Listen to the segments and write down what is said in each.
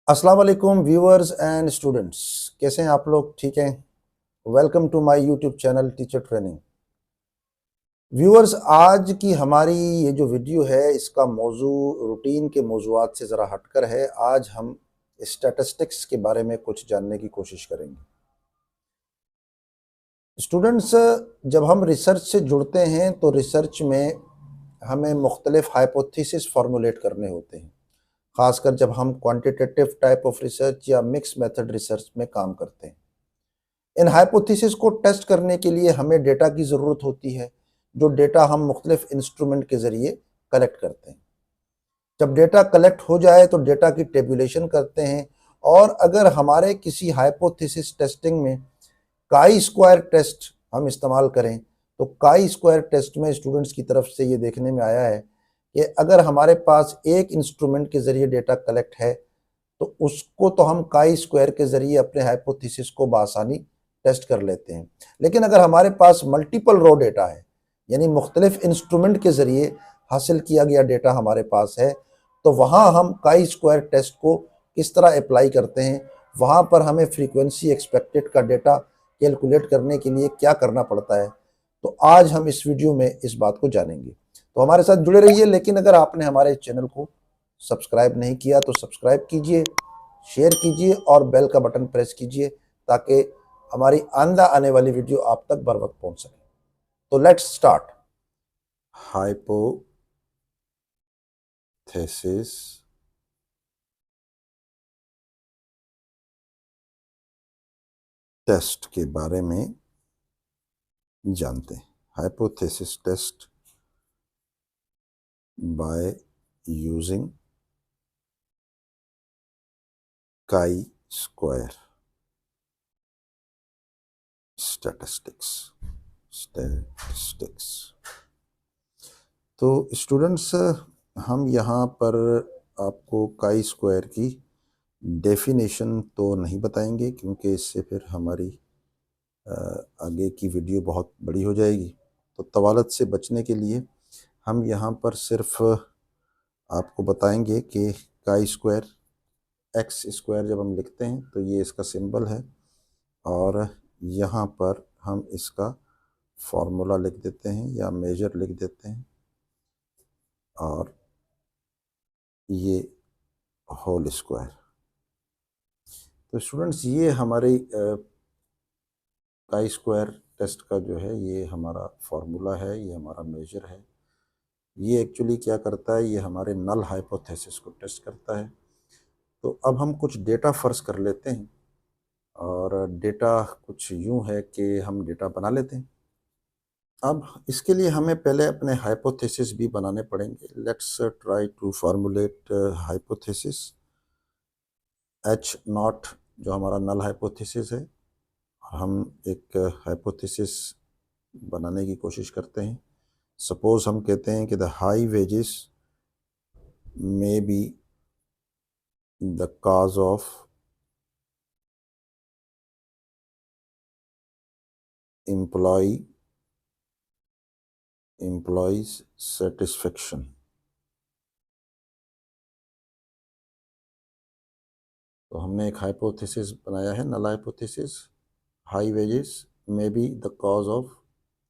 अस्सलाम वालेकुम viewers and students. कैसे हैं आप लोग? ठीक हैं? Welcome to my YouTube channel teacher training. Viewers, आज की हमारी ये जो वीडियो है इसका मौजू रूटीन के मौजुआत से ज़रा हटकर है। आज हम स्टैटिस्टिक्स के बारे में कुछ जानने की कोशिश करेंगे। स्टूडेंट्स, जब हम रिसर्च से जुड़ते हैं तो रिसर्च में हमें मुख्तलिफ हाइपोथेसिस फार्मूलेट करने होते हैं, ख़ासकर जब हम क्वांटिटेटिव टाइप ऑफ रिसर्च या मिक्स मेथड रिसर्च में काम करते हैं। इन हाइपोथेसिस को टेस्ट करने के लिए हमें डेटा की ज़रूरत होती है, जो डेटा हम मुख्तलिफ इंस्ट्रूमेंट के ज़रिए कलेक्ट करते हैं। जब डेटा कलेक्ट हो जाए तो डेटा की टेबुलेशन करते हैं, और अगर हमारे किसी हाइपोथेसिस टेस्टिंग में काई स्क्वायर टेस्ट हम इस्तेमाल करें, तो काई स्क्वायर टेस्ट में स्टूडेंट्स की तरफ से ये देखने में आया है कि अगर हमारे पास एक इंस्ट्रूमेंट के ज़रिए डेटा कलेक्ट है तो उसको तो हम काई स्क्वायर के ज़रिए अपने हाइपोथेसिस को बआसानी टेस्ट कर लेते हैं। लेकिन अगर हमारे पास मल्टीपल रो डेटा है, यानी मुख्तलिफ इंस्ट्रूमेंट के ज़रिए हासिल किया गया डेटा हमारे पास है, तो वहाँ हम काई स्क्वायर टेस्ट को किस तरह अप्लाई करते हैं, वहाँ पर हमें फ्रीक्वेंसी एक्सपेक्टेड का डेटा कैलकुलेट करने के लिए क्या करना पड़ता है। तो आज हम इस वीडियो में इस बात को जानेंगे, तो हमारे साथ जुड़े रहिए। लेकिन अगर आपने हमारे चैनल को सब्सक्राइब नहीं किया तो सब्सक्राइब कीजिए, शेयर कीजिए और बेल का बटन प्रेस कीजिए, ताकि हमारी आंदा आने वाली वीडियो आप तक बर वक्त पहुंच सके। तो लेट्स स्टार्ट। हाइपोथेसिस टेस्ट के बारे में जानते हैं। Hypothesis test by using chi square statistics. तो स्टूडेंट्स, हम यहाँ पर आपको काई स्क्वायर की डेफिनेशन तो नहीं बताएंगे, क्योंकि इससे फिर हमारी आगे की वीडियो बहुत बड़ी हो जाएगी। तो तवालत से बचने के लिए हम यहाँ पर सिर्फ आपको बताएंगे कि काई स्क्वायर एक्स स्क्वायर जब हम लिखते हैं तो ये इसका सिंबल है, और यहाँ पर हम इसका फॉर्मूला लिख देते हैं या मेजर लिख देते हैं, और ये होल स्क्वायर। तो स्टूडेंट्स, ये हमारी काई स्क्वायर टेस्ट का जो है ये हमारा फार्मूला है, ये हमारा मेजर है। ये एक्चुअली क्या करता है, ये हमारे नल हाइपोथेसिस को टेस्ट करता है। तो अब हम कुछ डेटा फ़र्ज कर लेते हैं, और डेटा कुछ यूं है कि हम डेटा बना लेते हैं। अब इसके लिए हमें पहले अपने हाइपोथेसिस भी बनाने पड़ेंगे। Let's try to formulate hypothesis H naught, जो हमारा नल हाइपोथेसिस है। हम एक हाइपोथेसिस बनाने की कोशिश करते हैं। सपोज हम कहते हैं कि the high wages may be the cause of employees satisfaction. तो हमने एक हाइपोथेसिस बनाया है, null hypothesis, high wages may be the cause of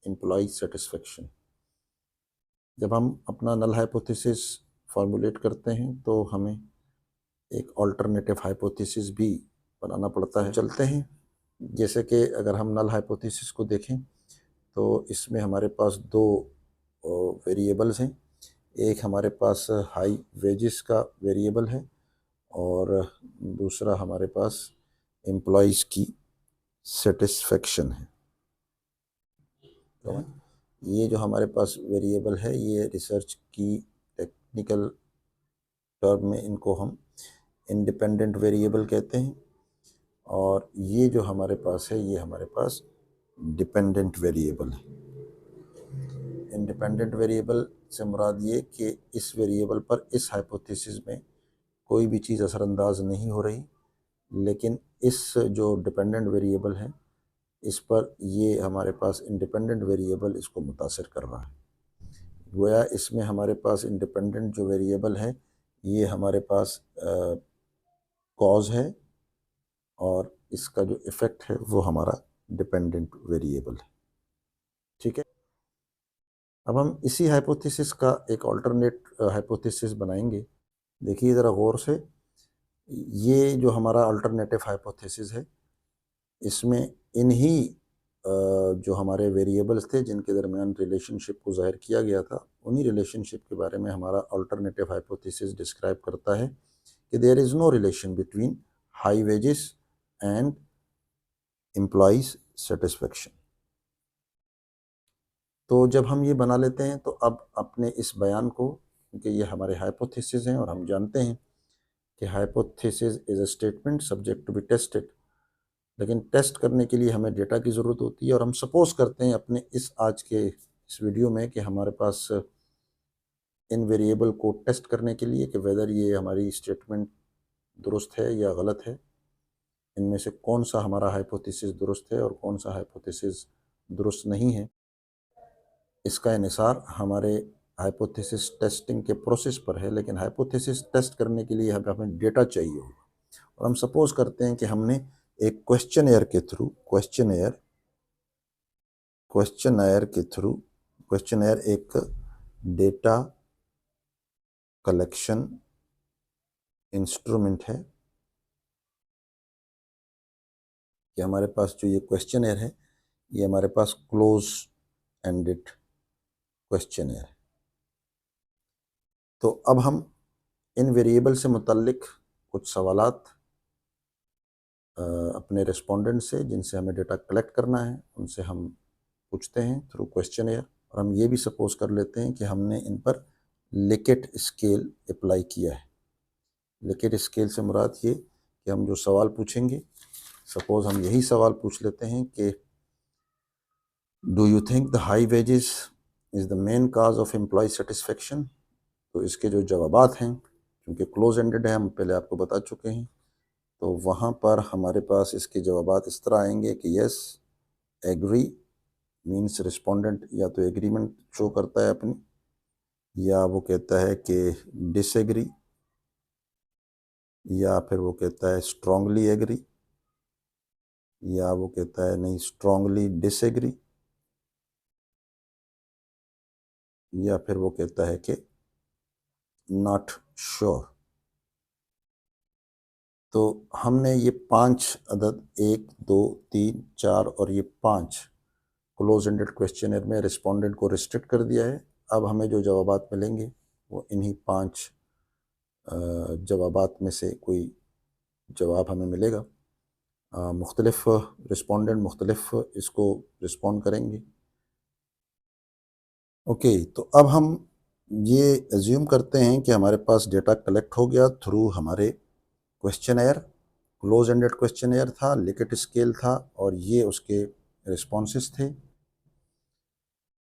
employee satisfaction. जब हम अपना नल हाइपोथेसिस फार्मूलेट करते हैं तो हमें एक अल्टरनेटिव हाइपोथेसिस भी बनाना पड़ता है। चलते हैं, जैसे कि अगर हम नल हाइपोथेसिस को देखें तो इसमें हमारे पास दो वेरिएबल्स हैं। एक हमारे पास हाई वेजेस का वेरिएबल है, और दूसरा हमारे पास एम्प्लॉयज़ की सेटिस्फेक्शन है। तो ये जो हमारे पास वेरिएबल है, ये रिसर्च की टेक्निकल टर्म में इनको हम इंडिपेंडेंट वेरिएबल कहते हैं, और ये जो हमारे पास है ये हमारे पास डिपेंडेंट वेरिएबल है। इंडिपेंडेंट वेरिएबल से मुराद ये कि इस वेरिएबल पर इस हाइपोथेसिस में कोई भी चीज़ असरअंदाज नहीं हो रही, लेकिन इस जो डिपेंडेंट वेरिएबल है इस पर ये हमारे पास इंडिपेंडेंट वेरिएबल इसको मुतासिर कर रहा है। गोया इसमें हमारे पास इंडिपेंडेंट जो वेरिएबल है ये हमारे पास कॉज है और इसका जो इफेक्ट है वो हमारा डिपेंडेंट वेरिएबल है। ठीक है, अब हम इसी हाइपोथेसिस का एक अल्टरनेट हाइपोथेसिस बनाएंगे। देखिए ज़रा गौर से, ये जो हमारा अल्टरनेटिव हाइपोथेसिस है, इसमें इन्हीं जो हमारे वेरिएबल्स थे जिनके दरमियान रिलेशनशिप को ज़ाहिर किया गया था, उन्हीं रिलेशनशिप के बारे में हमारा अल्टरनेटिव हाइपोथेसिस डिस्क्राइब करता है कि there is no relation between high wages and employees satisfaction. तो जब हम ये बना लेते हैं तो अब अपने इस बयान को, क्योंकि ये हमारे हाइपोथेसिस हैं और हम जानते हैं कि hypothesis is a statement subject to be tested, लेकिन टेस्ट करने के लिए हमें डेटा की ज़रूरत होती है। और हम सपोज करते हैं अपने इस आज के इस वीडियो में कि हमारे पास इन वेरिएबल को टेस्ट करने के लिए कि वेदर ये हमारी स्टेटमेंट दुरुस्त है या गलत है, इनमें से कौन सा हमारा हाइपोथेसिस दुरुस्त है और कौन सा हाइपोथेसिस दुरुस्त नहीं है, इसका इन्हिसार हमारे हाइपोथेसिस टेस्टिंग के प्रोसेस पर है। लेकिन हाइपोथेसिस टेस्ट करने के लिए हमें डेटा चाहिए होगा। और हम सपोज करते हैं कि हमने एक क्वेश्चनेयर के थ्रू, क्वेश्चनेयर एक डेटा कलेक्शन इंस्ट्रूमेंट है, कि हमारे पास जो ये क्वेश्चनेयर है ये हमारे पास क्लोज एंडेड क्वेश्चनेयर है। तो अब हम इन वेरिएबल से मुतल्लिक कुछ सवालात अपने रेस्पोंडेंट से, जिनसे हमें डेटा कलेक्ट करना है, उनसे हम पूछते हैं थ्रू क्वेश्चनेयर। और हम ये भी सपोज कर लेते हैं कि हमने इन पर लिकेट स्केल अप्लाई किया है। लिकेट स्केल से मुराद ये कि हम जो सवाल पूछेंगे, सपोज हम यही सवाल पूछ लेते हैं कि do you think the high wages is the main cause of employee satisfaction. तो इसके जो जवाबात हैं, क्योंकि क्लोज एंडेड है, हम पहले आपको बता चुके हैं, तो वहाँ पर हमारे पास इसके जवाबात इस तरह आएंगे कि यस, एग्री मीन्स रिस्पोंडेंट या तो एग्रीमेंट शो करता है अपनी, या वो कहता है कि डिसएग्री, या फिर वो कहता है स्ट्रांगली एग्री, या वो कहता है नहीं स्ट्रांगली डिसएग्री, या फिर वो कहता है कि नॉट श्योर। तो हमने ये 5 अदद 1, 2, 3, 4 और ये 5 क्लोज एंडेड क्वेश्चनर में रिस्पोंडेंट को रिस्ट्रिक्ट कर दिया है। अब हमें जो जवाबात मिलेंगे वो इन्हीं 5 जवाबात में से कोई जवाब हमें मिलेगा। मुख्तलिफ रिस्पोंडेंट मुख्तलिफ इसको रिस्पॉन्ड करेंगे। ओके, तो अब हम ये एज्यूम करते हैं कि हमारे पास डेटा कलेक्ट हो गया थ्रू हमारे क्वेश्चनेयर। क्लोज एंडेड क्वेश्चनेयर था, लिकेट स्केल था और ये उसके रिस्पॉन्सेस थे।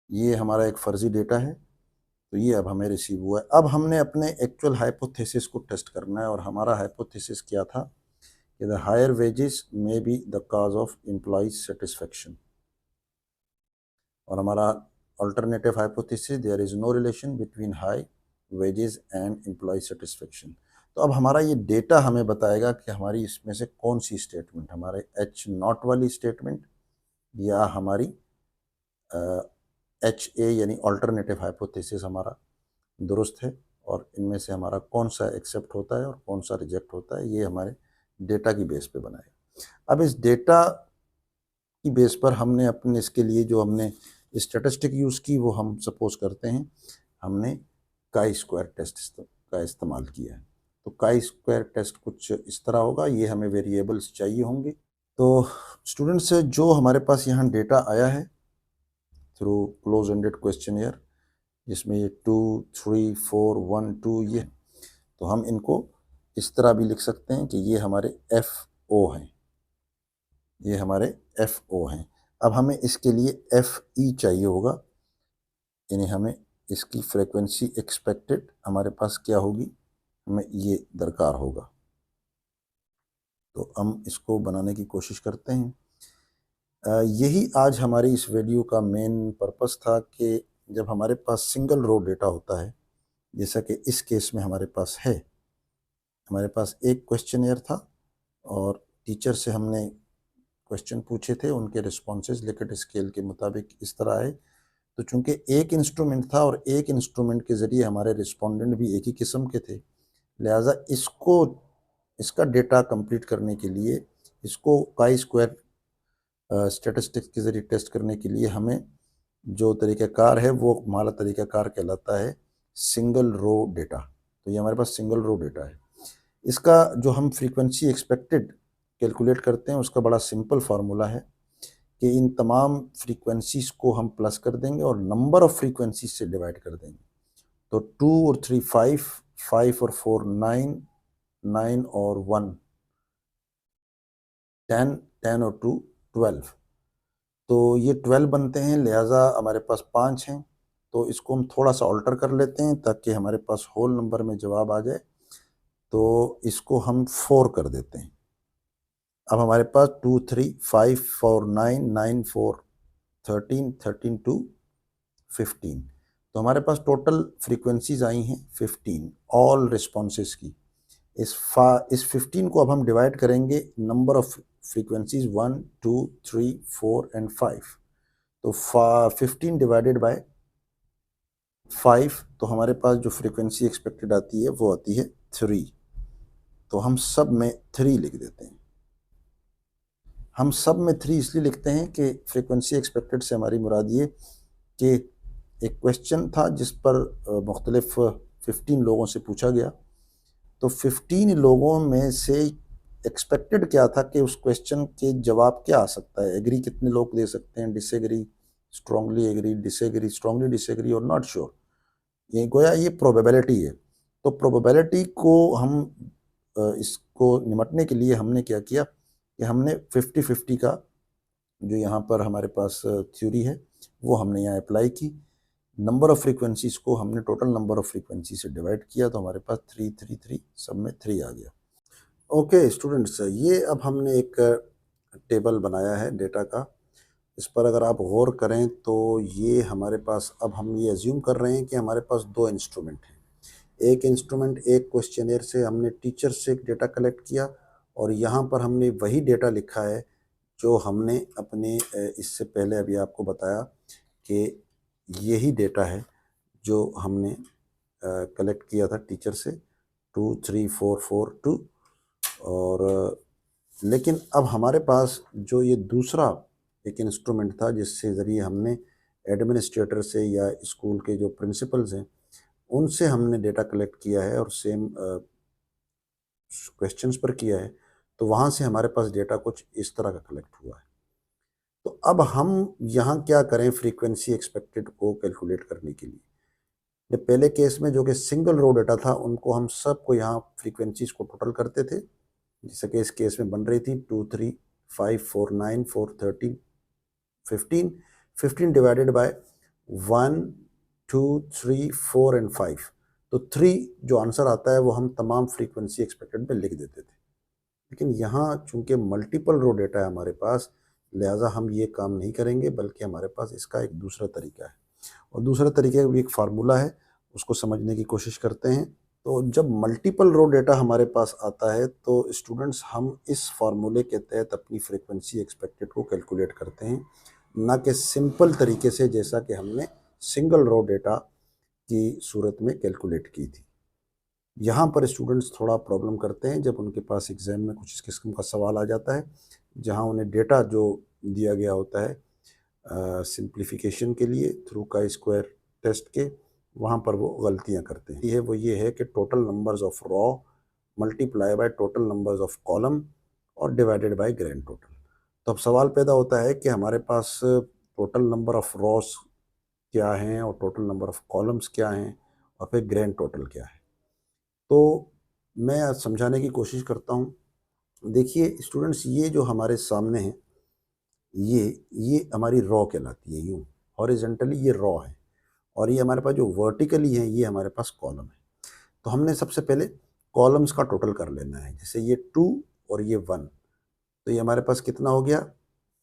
ये हमारा एक फ़र्ज़ी डेटा है, तो ये अब हमें रिसीव हुआ है। अब हमने अपने एक्चुअल हाइपोथेसिस को टेस्ट करना है, और हमारा हाइपोथेसिस क्या था कि the higher wages may be the cause of employees satisfaction. और हमारा alternative hypothesis, there is no relation between high wages and employee satisfaction. तो अब हमारा ये डेटा हमें बताएगा कि हमारी इसमें से कौन सी स्टेटमेंट, हमारे एच नॉट वाली स्टेटमेंट या हमारी एच ए यानी अल्टरनेटिव हाइपोथेसिस हमारा दुरुस्त है, और इनमें से हमारा कौन सा एक्सेप्ट होता है और कौन सा रिजेक्ट होता है, ये हमारे डेटा की बेस पे बनाएगा। अब इस डेटा की बेस पर हमने अपने इसके लिए जो हमने स्टैटिस्टिक यूज़ की, वो हम सपोज करते हैं हमने काई स्क्वायर टेस्ट का इस्तेमाल किया है। तो काई स्क्वायर टेस्ट कुछ इस तरह होगा, ये हमें वेरिएबल्स चाहिए होंगे। तो स्टूडेंट्स, जो हमारे पास यहाँ डेटा आया है थ्रू क्लोज एंडेड क्वेश्चनियर, जिसमें ये 2, 3, 4, 1, 2 ये, तो हम इनको इस तरह भी लिख सकते हैं कि ये हमारे FO हैं, ये हमारे FO हैं। अब हमें इसके लिए FE चाहिए होगा, यानी हमें इसकी फ्रीक्वेंसी एक्सपेक्टेड हमारे पास क्या होगी, हमें ये दरकार होगा। तो हम इसको बनाने की कोशिश करते हैं। यही आज हमारी इस वीडियो का मेन पर्पस था कि जब हमारे पास सिंगल रो डेटा होता है, जैसा कि इस केस में हमारे पास है, हमारे पास एक क्वेश्चनियर था और टीचर से हमने क्वेश्चन पूछे थे, उनके रिस्पॉन्सेज लिकर्ट स्केल के मुताबिक इस तरह आए। तो चूंकि एक इंस्ट्रूमेंट था और एक इंस्ट्रूमेंट के ज़रिए हमारे रिस्पोंडेंट भी एक ही किस्म के थे, लिहाजा इसका डेटा कंप्लीट करने के लिए, इसको काई स्क्वायर स्टैटिस्टिक्स के ज़रिए टेस्ट करने के लिए हमें जो तरीक़ाकार है वो हमारा तरीक़ाकार कहलाता है सिंगल रो डेटा। तो ये हमारे पास सिंगल रो डेटा है। इसका जो हम फ्रीक्वेंसी एक्सपेक्टेड कैलकुलेट करते हैं उसका बड़ा सिंपल फार्मूला है कि इन तमाम फ्रीक्वेंसीज़ को हम प्लस कर देंगे और नंबर ऑफ़ फ्रीक्वेंसीज से डिवाइड कर देंगे। तो 2 और 3 5, 5 और 4 9, 9 और 1 10, 10 और 2 12। तो ये 12 बनते हैं, लिहाजा हमारे पास 5 हैं। तो इसको हम थोड़ा सा ऑल्टर कर लेते हैं ताकि हमारे पास होल नंबर में जवाब आ जाए। तो इसको हम 4 कर देते हैं। अब हमारे पास 2 3 5 4 9, 9 4 13, 13 2 15। तो हमारे पास टोटल फ्रीक्वेंसीज आई हैं 15 ऑल रिस्पॉन्सेज की। इस 15 को अब हम डिवाइड करेंगे नंबर ऑफ फ्रीक्वेंसीज 1 2 3 4 एंड 5। तो 15 डिवाइडेड बाय 5, तो हमारे पास जो फ्रीक्वेंसी एक्सपेक्टेड आती है वो आती है 3। तो हम सब में 3 लिख देते हैं। हम सब में 3 इसलिए लिखते हैं कि फ्रीक्वेंसी एक्सपेक्टेड से हमारी मुराद ये कि एक क्वेश्चन था जिस पर मुख्तलिफ 15 लोगों से पूछा गया। तो 15 लोगों में से एक्सपेक्टेड क्या था कि उस क्वेश्चन के जवाब क्या आ सकता है। एग्री कितने लोग दे सकते हैं, disagree, strongly agree, disagree, strongly disagree और नॉट श्योर। ये गोया ये प्रोबेबिलिटी है। तो प्रोबेबिलिटी को हम इसको निमटने के लिए हमने क्या किया कि हमने 50-50 का जो यहाँ पर हमारे पास थ्योरी है वो हमने यहाँ अप्लाई की। नंबर ऑफ़ फ्रीक्वेंसीज को हमने टोटल नंबर ऑफ़ फ्रीक्वेंसी से डिवाइड किया, तो हमारे पास 3 3 3 सब में 3 आ गया। ओके स्टूडेंट्स, ये अब हमने एक टेबल बनाया है डेटा का। इस पर अगर आप गौर करें तो ये हमारे पास, अब हम ये अज्यूम कर रहे हैं कि हमारे पास 2 इंस्ट्रूमेंट हैं। एक इंस्ट्रूमेंट एक क्वेश्चनियर से हमने टीचर से डेटा कलेक्ट किया और यहाँ पर हमने वही डेटा लिखा है जो हमने अपने इससे पहले अभी आपको बताया कि यही डेटा है जो हमने कलेक्ट किया था टीचर से 2 3 4 4 2। और लेकिन अब हमारे पास जो ये दूसरा एक इंस्ट्रूमेंट था जिससे ज़रिए हमने एडमिनिस्ट्रेटर से या स्कूल के जो प्रिंसिपल्स हैं उनसे हमने डेटा कलेक्ट किया है और सेम क्वेश्चंस पर किया है, तो वहाँ से हमारे पास डेटा कुछ इस तरह का कलेक्ट हुआ है। तो अब हम यहाँ क्या करें फ्रीक्वेंसी एक्सपेक्टेड को कैलकुलेट करने के लिए। जब पहले केस में जो कि सिंगल रो डेटा था उनको हम सबको यहाँ फ्रीक्वेंसीज को टोटल करते थे, जैसे कि इस केस में बन रही थी 2 3 5 4 9 4 13 15। 15 डिवाइडेड बाय 1 2 3 4 एंड 5। तो 3 जो आंसर आता है वो हम तमाम फ्रीक्वेंसी एक्सपेक्टेड पे लिख देते थे। लेकिन यहाँ चूंकि मल्टीपल रो डेटा है हमारे पास, लिहाजा हम ये काम नहीं करेंगे, बल्कि हमारे पास इसका एक दूसरा तरीका है। और दूसरा तरीके का भी एक फार्मूला है, उसको समझने की कोशिश करते हैं। तो जब मल्टीपल रो डेटा हमारे पास आता है तो स्टूडेंट्स हम इस फार्मूले के तहत अपनी फ्रीक्वेंसी एक्सपेक्टेड को कैलकुलेट करते हैं, ना कि सिंपल तरीके से जैसा कि हमने सिंगल रो डेटा की सूरत में कैलकुलेट की थी। यहाँ पर स्टूडेंट्स थोड़ा प्रॉब्लम करते हैं जब उनके पास एग्ज़ाम में कुछ इस किस्म का सवाल आ जाता है, जहाँ उन्हें डेटा जो दिया गया होता है सिंप्लीफिकेशन के लिए थ्रू काई स्क्वायर टेस्ट के, वहाँ पर वो गलतियाँ करते हैं। वो ये है कि total numbers of raw multiply by total numbers of column और डिवाइडेड बाय ग्रैंड टोटल। तो अब सवाल पैदा होता है कि हमारे पास टोटल नंबर ऑफ रॉस क्या हैं और टोटल नंबर ऑफ कॉलम्स क्या हैं और फिर ग्रैंड टोटल क्या है। तो मैं आज समझाने की कोशिश करता हूँ। देखिए स्टूडेंट्स, ये जो हमारे सामने है ये हमारी रॉ कहलाती है। यूँ हॉरिजेंटली ये रॉ है और ये हमारे पास जो वर्टिकली है ये हमारे पास कॉलम है। तो हमने सबसे पहले कॉलम्स का टोटल कर लेना है। जैसे ये 2 और ये 1, तो ये हमारे पास कितना हो गया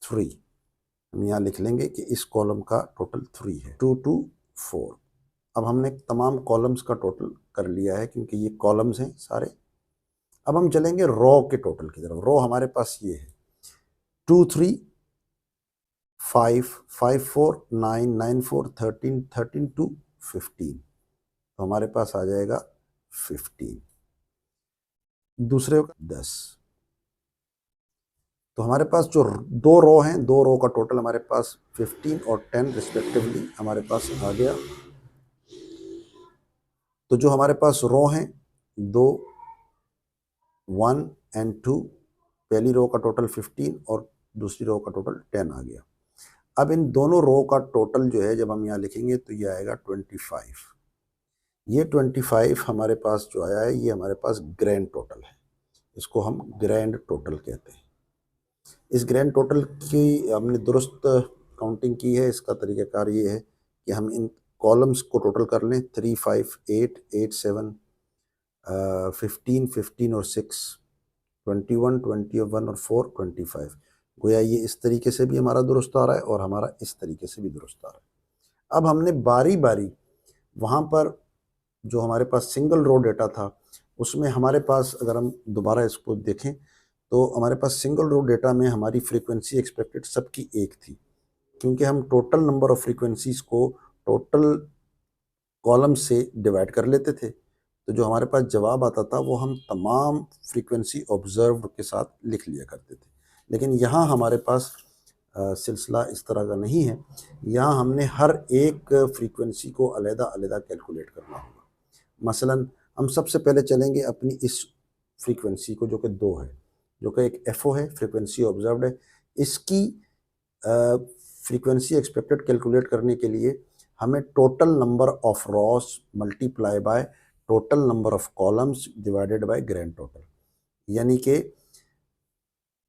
3। हम यहाँ लिख लेंगे कि इस कॉलम का टोटल 3 है, 2 2 4। अब हमने तमाम कॉलम्स का टोटल कर लिया है क्योंकि ये कॉलम्स हैं सारे। अब हम चलेंगे रो के टोटल की तरफ। रो हमारे पास ये है 2 3 5 5 4 9 9 4 13 13 2 15, तो हमारे पास आ जाएगा 15। दूसरे का 10, तो हमारे पास जो दो रो हैं, दो रो का टोटल हमारे पास 15 और 10 रिस्पेक्टिवली हमारे पास आ गया। तो जो हमारे पास रो हैं दो 1 एंड 2, पहली रो का टोटल 15 और दूसरी रो का टोटल 10 आ गया। अब इन दोनों रो का टोटल जो है जब हम यहाँ लिखेंगे तो ये आएगा 25। ये 25 हमारे पास जो आया है ये हमारे पास ग्रैंड टोटल है, इसको हम ग्रैंड टोटल कहते हैं। इस ग्रैंड टोटल की हमने दुरुस्त काउंटिंग की है। इसका तरीक़ाकार ये है कि हम इन कॉलम्स को टोटल कर लें, 3 5 8 8 7 15 15 और 6 21 21 और 4 25। गोया ये इस तरीके से भी हमारा दुरुस्त आ रहा है और हमारा इस तरीके से भी दुरुस्त आ रहा है। अब हमने बारी बारी वहाँ पर जो हमारे पास सिंगल रो डेटा था उसमें हमारे पास, अगर हम दोबारा इसको देखें तो हमारे पास सिंगल रो डेटा में हमारी फ्रीक्वेंसी एक्सपेक्टेड सबकी एक थी, क्योंकि हम टोटल नंबर ऑफ फ्रीक्वेंसीज को टोटल कॉलम से डिवाइड कर लेते थे। तो जो हमारे पास जवाब आता था वो हम तमाम फ्रीक्वेंसी ऑब्जर्व्ड के साथ लिख लिया करते थे। लेकिन यहाँ हमारे पास सिलसिला इस तरह का नहीं है। यहाँ हमने हर एक फ्रीक्वेंसी को अलहदा अलहदा कैलकुलेट करना होगा। मसलन हम सबसे पहले चलेंगे अपनी इस फ्रीक्वेंसी को जो कि 2 है, जो कि एक एफओ है, फ्रीक्वेंसी ऑब्जर्व्ड है। इसकी फ्रीक्वेंसी एक्सपेक्टेड कैलकुलेट करने के लिए हमें total number of Ross multiply by total number of columns divided by grand total. यानी कि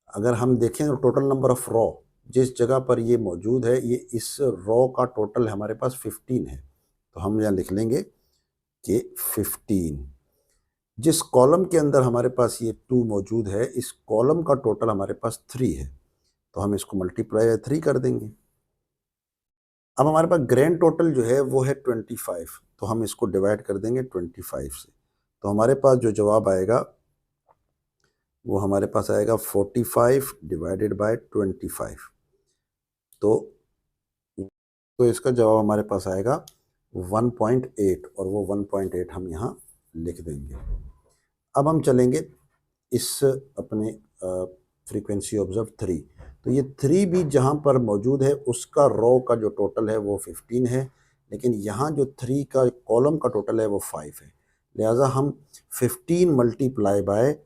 अगर हम देखें तो टोटल नंबर ऑफ रॉ जिस जगह पर ये मौजूद है, ये इस रॉ का टोटल हमारे पास 15 है, तो हम यहाँ लिख लेंगे कि 15। जिस कॉलम के अंदर हमारे पास ये 2 मौजूद है, इस कॉलम का टोटल हमारे पास 3 है, तो हम इसको मल्टीप्लाई बाय 3 कर देंगे। अब हमारे पास ग्रैंड टोटल जो है वो है 25, तो हम इसको डिवाइड कर देंगे 25 से, तो हमारे पास जो जवाब आएगा वो हमारे पास आएगा 45 डिवाइडेड बाय 25। तो इसका जवाब हमारे पास आएगा 1.8, और वो 1.8 हम यहाँ लिख देंगे। अब हम चलेंगे इस अपने फ्रीक्वेंसी ऑब्जर्व 3। तो ये 3 भी जहाँ पर मौजूद है उसका रो का जो टोटल है वो 15 है, लेकिन यहाँ जो 3 का कॉलम का टोटल है वो 5 है। लिहाजा हम 15 मल्टीप्लाई बाय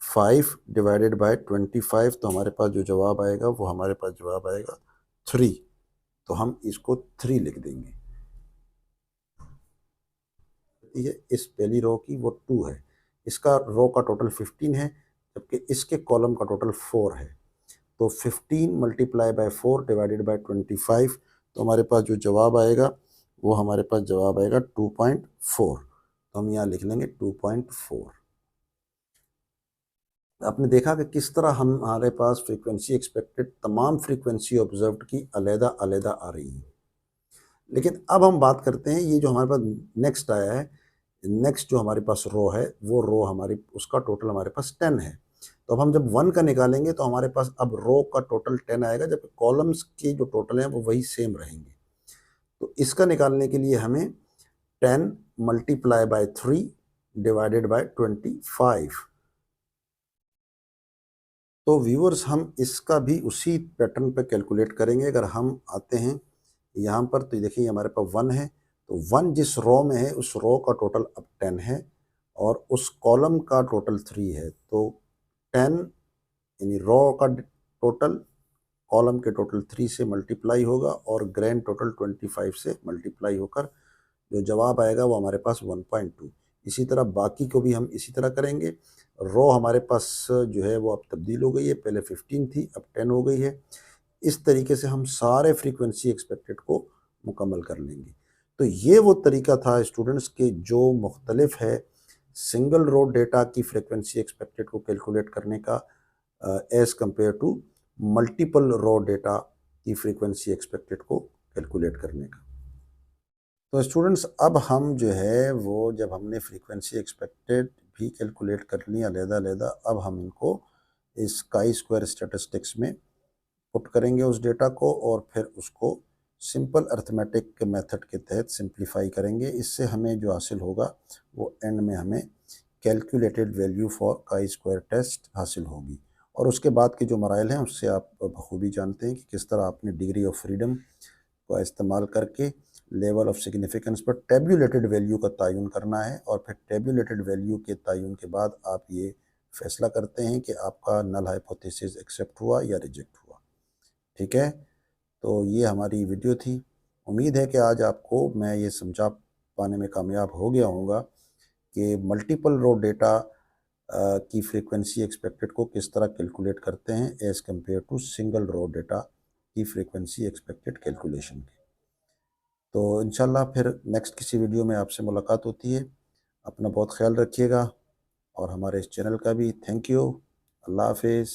5 डिवाइडेड बाय 25, तो हमारे पास जो जवाब आएगा वो हमारे पास जवाब आएगा 3, तो हम इसको 3 लिख देंगे। ये इस पहली रो की वो 2 है, इसका रो का टोटल 15 है, जबकि इसके कॉलम का टोटल 4 है। तो 15 मल्टीप्लाई बाय 4 डिवाइडेड बाय 25, तो हमारे पास जो जवाब आएगा वो हमारे पास जवाब आएगा 2.4, तो हम यहाँ लिख लेंगे 2.4। आपने देखा कि किस तरह हमारे पास फ्रीक्वेंसी एक्सपेक्टेड तमाम फ्रीक्वेंसी ऑब्जर्व्ड की अलहदा अलहदा आ रही है। लेकिन अब हम बात करते हैं ये जो हमारे पास नेक्स्ट आया है, नेक्स्ट जो हमारे पास रो है वो रो हमारी उसका टोटल हमारे पास 10 है। तो अब हम जब 1 का निकालेंगे तो हमारे पास अब रो का टोटल 10 आएगा, जबकि कॉलम्स के जो टोटल हैं वो वही सेम रहेंगे। तो इसका निकालने के लिए हमें 10 मल्टीप्लाई बाय 3 डिवाइडेड बाय 25। तो व्यूअर्स हम इसका भी उसी पैटर्न पे कैलकुलेट करेंगे। अगर हम आते हैं यहाँ पर तो देखिए हमारे पास 1 है, तो 1 जिस रो में है उस रो का टोटल अब 10 है और उस कॉलम का टोटल 3 है। तो 10 यानी रो का टोटल कॉलम के टोटल 3 से मल्टीप्लाई होगा और ग्रैंड टोटल 25 से मल्टीप्लाई होकर जो जवाब आएगा वो हमारे पास 1.2। इसी तरह बाकी को भी हम इसी तरह करेंगे। रो हमारे पास जो है वो अब तब्दील हो गई है, पहले 15 थी अब 10 हो गई है। इस तरीके से हम सारे फ्रीक्वेंसी एक्सपेक्टेड को मुकम्मल कर लेंगे। तो ये वो तरीका था स्टूडेंट्स के जो मुख्तलिफ है सिंगल रो डेटा की फ्रीक्वेंसी एक्सपेक्टेड को कैलकुलेट करने का as compare to multiple row data की फ्रीक्वेंसी एक्सपेक्टेड को कैलकुलेट करने का। तो स्टूडेंट्स अब हम जो है वो जब हमने फ्रीक्वेंसी एक्सपेक्टेड भी कैलकुलेट कर ली अलग-अलग, अब हम इनको इस काई स्क्वायर स्टैटिस्टिक्स में पुट करेंगे उस डेटा को और फिर उसको सिंपल अर्थमेटिक मेथड के तहत सिंप्लीफाई करेंगे। इससे हमें जो हासिल होगा वो एंड में हमें calculated value for chi square test हासिल होगी। और उसके बाद के जो मराइल हैं उससे आप बखूबी जानते हैं कि किस तरह आपने डिग्री ऑफ फ्रीडम का इस्तेमाल करके लेवल ऑफ सिग्निफिकेंस पर टेबुलेटेड वैल्यू का तयन करना है और फिर टेबुलेटेड वैल्यू के तयन के बाद आप ये फैसला करते हैं कि आपका नल हाइपोथेसिस एक्सेप्ट हुआ या रिजेक्ट हुआ। ठीक है, तो ये हमारी वीडियो थी। उम्मीद है कि आज आपको मैं ये समझा पाने में कामयाब हो गया होऊंगा कि मल्टीपल रो डेटा की फ्रीक्वेंसी एक्सपेक्टेड को किस तरह कैलकुलेट करते हैं as compare to single row data की फ्रीक्वेंसी एक्सपेक्टेड कैलकुलेशन की। तो इंशाल्लाह फिर नेक्स्ट किसी वीडियो में आपसे मुलाकात होती है। अपना बहुत ख्याल रखिएगा और हमारे इस चैनल का भी थैंक यू। अल्लाह हाफिज़।